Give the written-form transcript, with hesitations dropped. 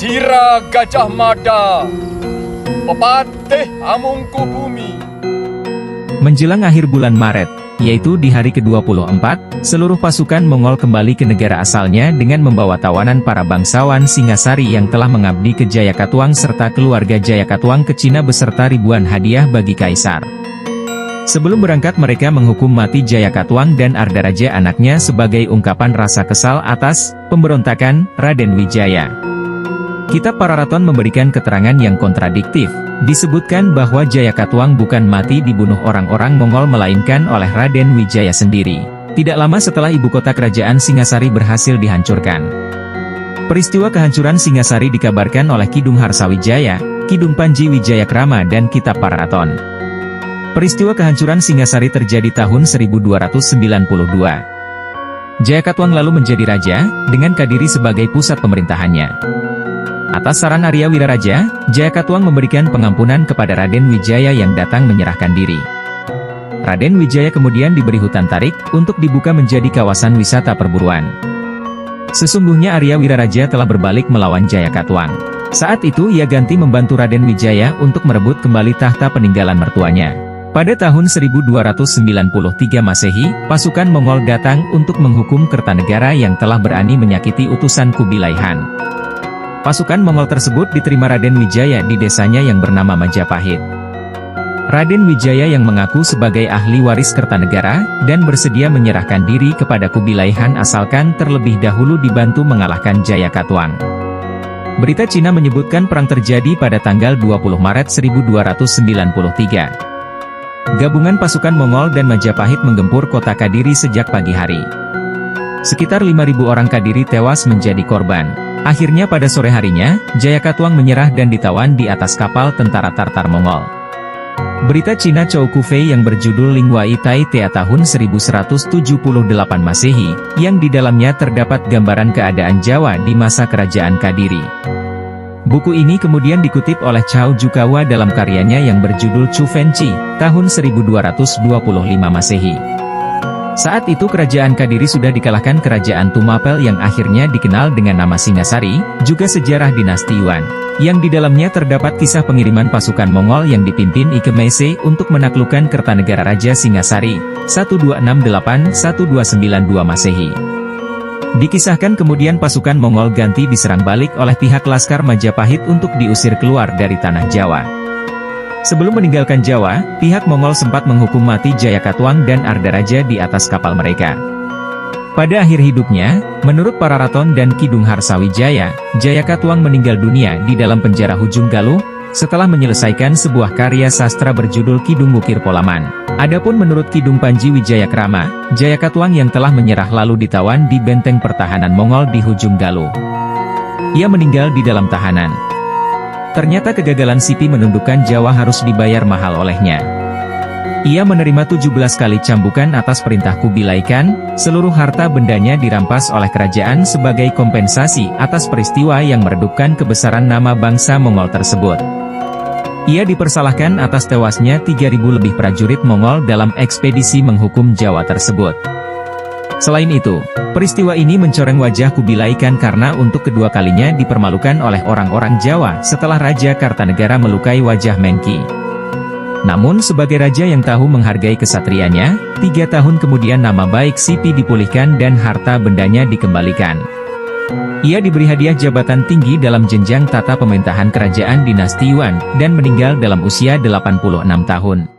Sira Gajah Mada, pepatih Hamengkubuumi. Menjelang akhir bulan Maret, yaitu di hari ke-24, seluruh pasukan Mongol kembali ke negara asalnya dengan membawa tawanan para bangsawan Singasari yang telah mengabdi ke Jayakatwang serta keluarga Jayakatwang ke Cina beserta ribuan hadiah bagi kaisar. Sebelum berangkat mereka menghukum mati Jayakatwang dan Ardaraja anaknya sebagai ungkapan rasa kesal atas pemberontakan Raden Wijaya. Kitab Pararaton memberikan keterangan yang kontradiktif. Disebutkan bahwa Jayakatwang bukan mati dibunuh orang-orang Mongol melainkan oleh Raden Wijaya sendiri. Tidak lama setelah ibu kota kerajaan Singasari berhasil dihancurkan. Peristiwa kehancuran Singasari dikabarkan oleh Kidung Harsawijaya, Kidung Panji Wijayakrama dan Kitab Pararaton. Peristiwa kehancuran Singasari terjadi tahun 1292. Jayakatwang lalu menjadi raja, dengan Kadiri sebagai pusat pemerintahannya. Atas saran Arya Wiraraja, Jayakatwang memberikan pengampunan kepada Raden Wijaya yang datang menyerahkan diri. Raden Wijaya kemudian diberi hutan tarik, untuk dibuka menjadi kawasan wisata perburuan. Sesungguhnya Arya Wiraraja telah berbalik melawan Jayakatwang. Saat itu ia ganti membantu Raden Wijaya untuk merebut kembali tahta peninggalan mertuanya. Pada tahun 1293 Masehi, pasukan Mongol datang untuk menghukum Kertanegara yang telah berani menyakiti utusan Kubilai Han. Pasukan Mongol tersebut diterima Raden Wijaya di desanya yang bernama Majapahit. Raden Wijaya yang mengaku sebagai ahli waris Kertanegara, dan bersedia menyerahkan diri kepada Kubilai Han asalkan terlebih dahulu dibantu mengalahkan Jayakatwang. Berita Cina menyebutkan perang terjadi pada tanggal 20 Maret 1293. Gabungan pasukan Mongol dan Majapahit menggempur kota Kadiri sejak pagi hari. Sekitar 5.000 orang Kadiri tewas menjadi korban. Akhirnya pada sore harinya, Jayakatwang menyerah dan ditawan di atas kapal tentara Tartar Mongol. Berita Cina Chou Kufei yang berjudul Lingwai Tai Tea tahun 1178 Masehi, yang di dalamnya terdapat gambaran keadaan Jawa di masa kerajaan Kadiri. Buku ini kemudian dikutip oleh Cao Jukawa dalam karyanya yang berjudul Chu Fenchi, tahun 1225 Masehi. Saat itu kerajaan Kadiri sudah dikalahkan kerajaan Tumapel yang akhirnya dikenal dengan nama Singasari, juga sejarah dinasti Yuan, yang di dalamnya terdapat kisah pengiriman pasukan Mongol yang dipimpin Ike Mese untuk menaklukkan Kertanegara Raja Singasari, 1268-1292 Masehi. Dikisahkan kemudian pasukan Mongol ganti diserang balik oleh pihak Laskar Majapahit untuk diusir keluar dari tanah Jawa. Sebelum meninggalkan Jawa, pihak Mongol sempat menghukum mati Jayakatwang dan Ardaraja di atas kapal mereka. Pada akhir hidupnya, menurut Pararaton dan Kidung Harsawijaya, Jayakatwang meninggal dunia di dalam penjara Hujung Galuh, setelah menyelesaikan sebuah karya sastra berjudul Kidung Wukir Polaman. Adapun menurut Kidung Panji Wijayakrama, Jayakatwang yang telah menyerah lalu ditawan di benteng pertahanan Mongol di Hujung Galuh. Ia meninggal di dalam tahanan. Ternyata kegagalan Sipi menundukkan Jawa harus dibayar mahal olehnya. Ia menerima 17 kali cambukan atas perintah Kubilai Khan, seluruh harta bendanya dirampas oleh kerajaan sebagai kompensasi atas peristiwa yang meredupkan kebesaran nama bangsa Mongol tersebut. Ia dipersalahkan atas tewasnya 3.000 lebih prajurit Mongol dalam ekspedisi menghukum Jawa tersebut. Selain itu, peristiwa ini mencoreng wajah Kubilai Khan karena untuk kedua kalinya dipermalukan oleh orang-orang Jawa setelah Raja Kartanegara melukai wajah Mengki. Namun sebagai raja yang tahu menghargai kesatrianya, 3 tahun kemudian nama baik Sipi dipulihkan dan harta bendanya dikembalikan. Ia diberi hadiah jabatan tinggi dalam jenjang tata pemerintahan kerajaan dinasti Yuan, dan meninggal dalam usia 86 tahun.